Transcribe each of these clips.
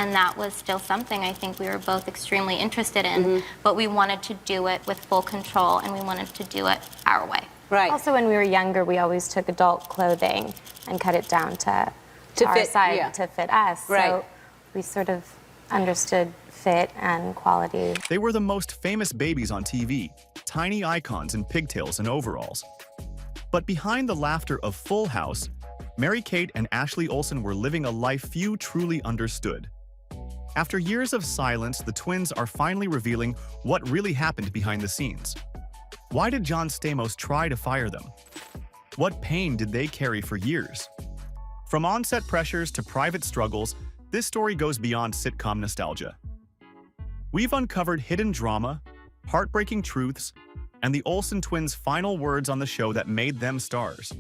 and that was still something I think we were both extremely interested in, but we wanted to do it with full control, and we wanted to do it our way. Right. Also, when we were younger, we always took adult clothing and cut it down to our fit, size, yeah. to fit us. Right. So we sort of understood fit and quality. They were the most famous babies on TV, tiny icons in pigtails and overalls. But behind the laughter of Full House, Mary-Kate and Ashley Olsen were living a life few truly understood. After years of silence, the twins are finally revealing what really happened behind the scenes. Why did John Stamos try to fire them? What pain did they carry for years? From on-set pressures to private struggles, this story goes beyond sitcom nostalgia. We've uncovered hidden drama, heartbreaking truths, and the Olsen twins' final words on the show that made them stars.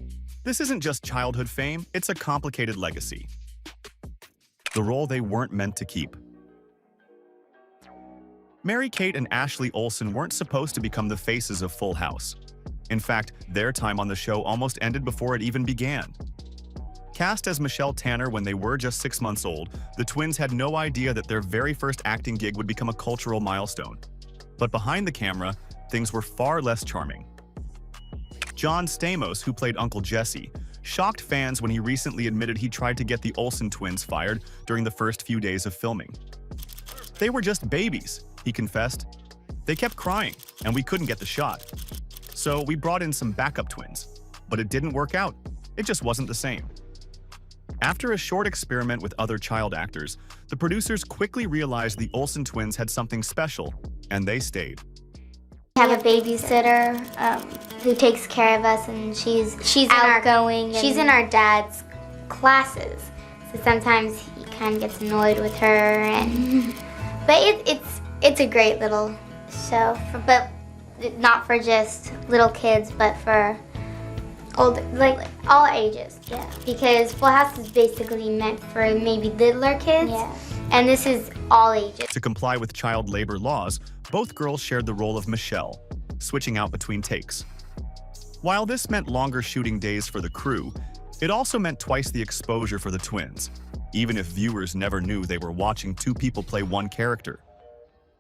This isn't just childhood fame, it's a complicated legacy. The role they weren't meant to keep. Mary-Kate and Ashley Olsen weren't supposed to become the faces of Full House. In fact, their time on the show almost ended before it even began. Cast as Michelle Tanner when they were just 6 months old, the twins had no idea that their very first acting gig would become a cultural milestone. But behind the camera, things were far less charming. John Stamos, who played Uncle Jesse, shocked fans when he recently admitted he tried to get the Olsen twins fired during the first few days of filming. "They were just babies," he confessed. "They kept crying, and we couldn't get the shot. So we brought in some backup twins. But it didn't work out. It just wasn't the same." After a short experiment with other child actors, the producers quickly realized the Olsen twins had something special, and they stayed. We have a babysitter who takes care of us, and she's outgoing. She's in our dad's classes, so sometimes he kind of gets annoyed with her. But it's a great little show, but not for just little kids, but for older, like all ages. Yeah. Because Full House is basically meant for maybe littler kids, and this is all ages. To comply with child labor laws, both girls shared the role of Michelle, switching out between takes. While this meant longer shooting days for the crew, it also meant twice the exposure for the twins, even if viewers never knew they were watching two people play one character.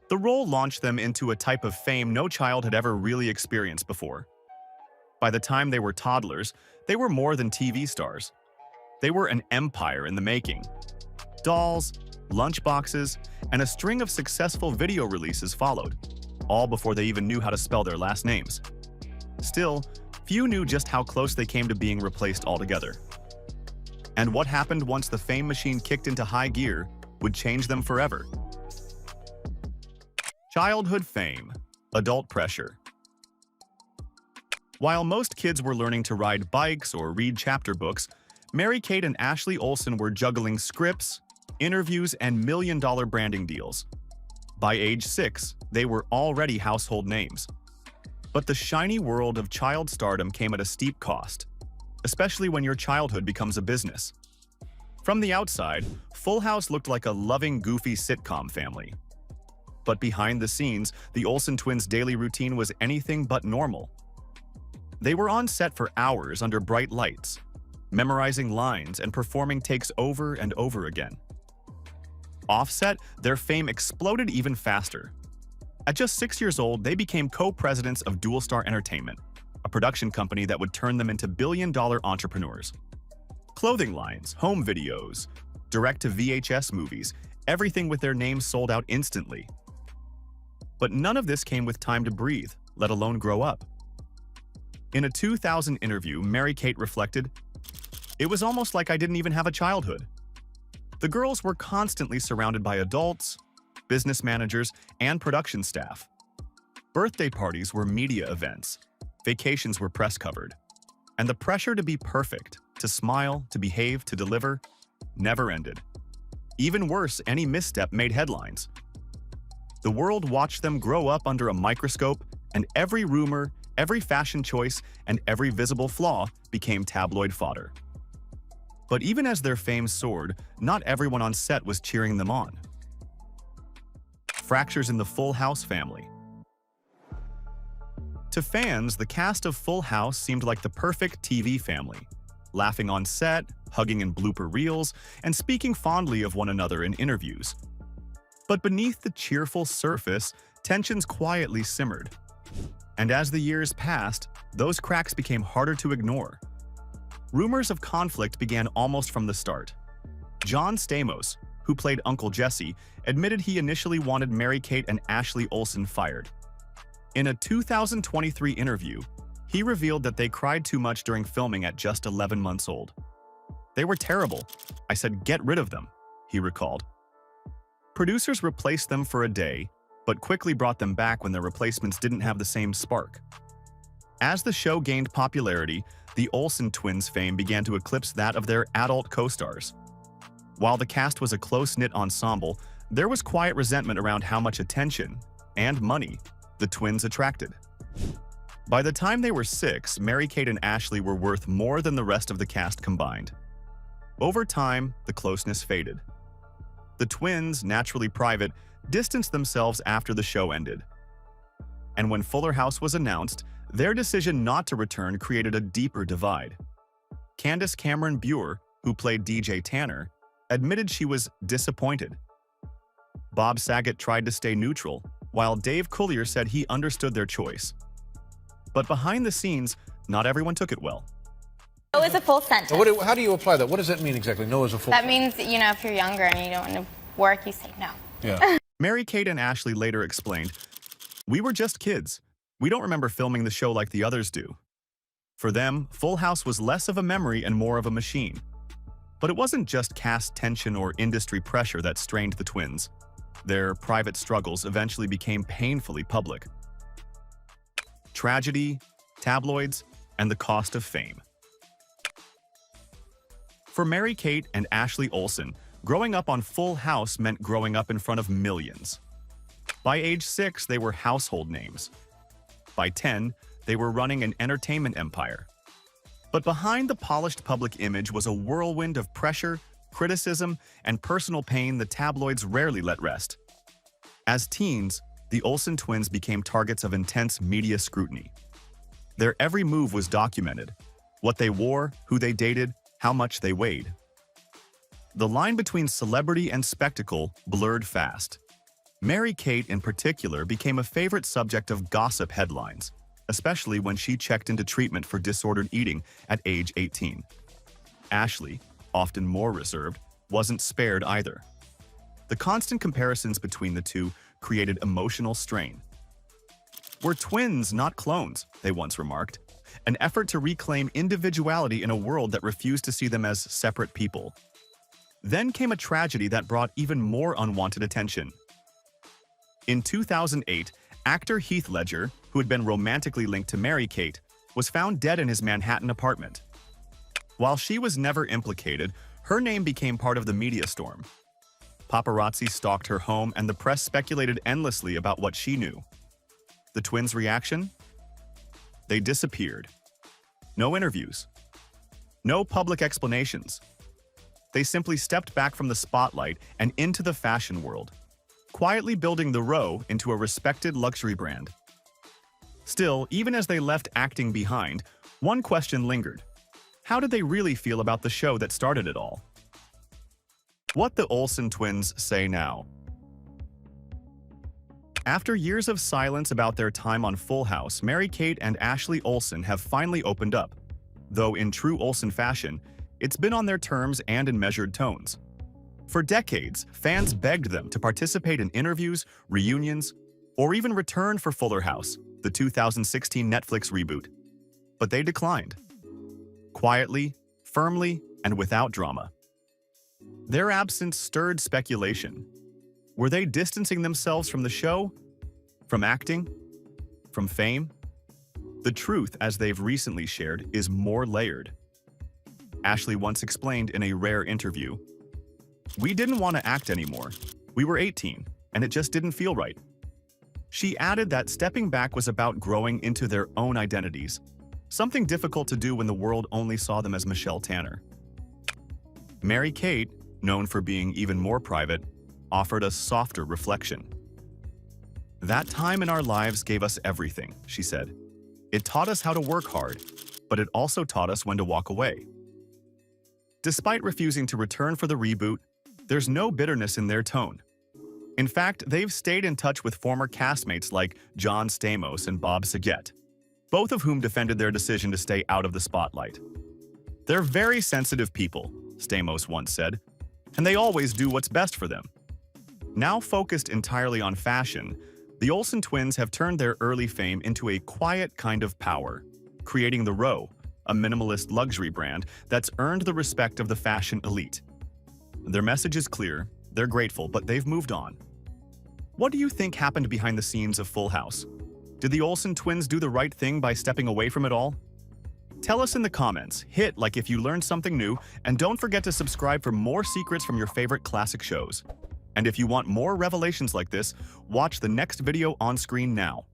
The role launched them into a type of fame no child had ever really experienced before. By the time they were toddlers, they were more than TV stars. They were an empire in the making. Dolls, lunchboxes, and a string of successful video releases followed, all before they even knew how to spell their last names. Still, few knew just how close they came to being replaced altogether. And what happened once the fame machine kicked into high gear would change them forever. Childhood fame, adult pressure. While most kids were learning to ride bikes or read chapter books, Mary-Kate and Ashley Olsen were juggling scripts, interviews, and million-dollar branding deals. By age 6, they were already household names. But the shiny world of child stardom came at a steep cost, especially when your childhood becomes a business. From the outside, Full House looked like a loving, goofy sitcom family. But behind the scenes, the Olsen twins' daily routine was anything but normal. They were on set for hours under bright lights, memorizing lines and performing takes over and over again. Offset, their fame exploded even faster. At just 6 years old, they became co-presidents of Dual Star Entertainment, a production company that would turn them into billion-dollar entrepreneurs. Clothing lines, home videos, direct-to-VHS movies, everything with their names sold out instantly. But none of this came with time to breathe, let alone grow up. In a 2000 interview, Mary-Kate reflected, "It was almost like I didn't even have a childhood." The girls were constantly surrounded by adults, business managers, and production staff. Birthday parties were media events, vacations were press covered, and the pressure to be perfect, to smile, to behave, to deliver, never ended. Even worse, any misstep made headlines. The world watched them grow up under a microscope, and every rumor, every fashion choice, and every visible flaw became tabloid fodder. But even as their fame soared, not everyone on set was cheering them on. Fractures in the Full House family. To fans, the cast of Full House seemed like the perfect TV family. laughing on set, hugging in blooper reels, and speaking fondly of one another in interviews. But beneath the cheerful surface, tensions quietly simmered. And as the years passed, those cracks became harder to ignore. Rumors of conflict began almost from the start. John Stamos, who played Uncle Jesse, admitted he initially wanted Mary-Kate and Ashley Olsen fired. In a 2023 interview, he revealed that they cried too much during filming at just 11 months old. "They were terrible. I said, get rid of them," he recalled. Producers replaced them for a day, but quickly brought them back when their replacements didn't have the same spark. As the show gained popularity, the Olsen twins' fame began to eclipse that of their adult co-stars. While the cast was a close-knit ensemble, there was quiet resentment around how much attention and money the twins attracted. By the time they were 6, Mary-Kate and Ashley were worth more than the rest of the cast combined. Over time, the closeness faded. The twins, naturally private, distanced themselves after the show ended. And when Fuller House was announced, their decision not to return created a deeper divide. Candace Cameron Bure, who played DJ Tanner, admitted she was disappointed. Bob Saget tried to stay neutral, while Dave Coulier said he understood their choice. But behind the scenes, not everyone took it well. No is a full sentence. How do you apply that? What does that mean exactly? No is a full That means, if you're younger and you don't want to work, you say no. Yeah. Mary-Kate and Ashley later explained, "We were just kids. We don't remember filming the show like the others do." For them, Full House was less of a memory and more of a machine. But it wasn't just cast tension or industry pressure that strained the twins. Their private struggles eventually became painfully public. Tragedy, tabloids, and the cost of fame. For Mary-Kate and Ashley Olsen, growing up on Full House meant growing up in front of millions. By age 6, they were household names. By 10, they were running an entertainment empire. But behind the polished public image was a whirlwind of pressure, criticism, and personal pain the tabloids rarely let rest. As teens, the Olsen twins became targets of intense media scrutiny. Their every move was documented: what they wore, who they dated, how much they weighed. The line between celebrity and spectacle blurred fast. Mary-Kate, in particular, became a favorite subject of gossip headlines, especially when she checked into treatment for disordered eating at age 18. Ashley, often more reserved, wasn't spared either. The constant comparisons between the two created emotional strain. "We're twins, not clones," they once remarked, an effort to reclaim individuality in a world that refused to see them as separate people. Then came a tragedy that brought even more unwanted attention. In 2008, actor Heath Ledger, who had been romantically linked to Mary-Kate, was found dead in his Manhattan apartment. While she was never implicated, her name became part of the media storm. Paparazzi stalked her home, and the press speculated endlessly about what she knew. The twins' reaction? They disappeared. No interviews. No public explanations. They simply stepped back from the spotlight and into the fashion world, quietly building the Row into a respected luxury brand. Still, even as they left acting behind, one question lingered. How did they really feel about the show that started it all? What the Olsen twins say now. After years of silence about their time on Full House, Mary-Kate and Ashley Olsen have finally opened up. Though in true Olsen fashion, it's been on their terms and in measured tones. For decades, fans begged them to participate in interviews, reunions, or even return for Fuller House, the 2016 Netflix reboot. But they declined. Quietly, firmly, and without drama. Their absence stirred speculation. Were they distancing themselves from the show? From acting? From fame? The truth, as they've recently shared, is more layered. Ashley once explained in a rare interview, "We didn't want to act anymore. We were 18, and it just didn't feel right." She added that stepping back was about growing into their own identities, something difficult to do when the world only saw them as Michelle Tanner. Mary-Kate, known for being even more private, offered a softer reflection. "That time in our lives gave us everything," she said. "It taught us how to work hard, but it also taught us when to walk away. Despite refusing to return for the reboot, there's no bitterness in their tone. In fact, they've stayed in touch with former castmates like John Stamos and Bob Saget, both of whom defended their decision to stay out of the spotlight. They're very sensitive people, Stamos once said, and they always do what's best for them. Now focused entirely on fashion, the Olsen twins have turned their early fame into a quiet kind of power, creating the Row, a minimalist luxury brand that's earned the respect of the fashion elite. Their message is clear, they're grateful, but they've moved on. What do you think happened behind the scenes of Full House? Did the Olsen twins do the right thing by stepping away from it all? Tell us in the comments, hit like if you learned something new, and don't forget to subscribe for more secrets from your favorite classic shows. And if you want more revelations like this, watch the next video on screen now.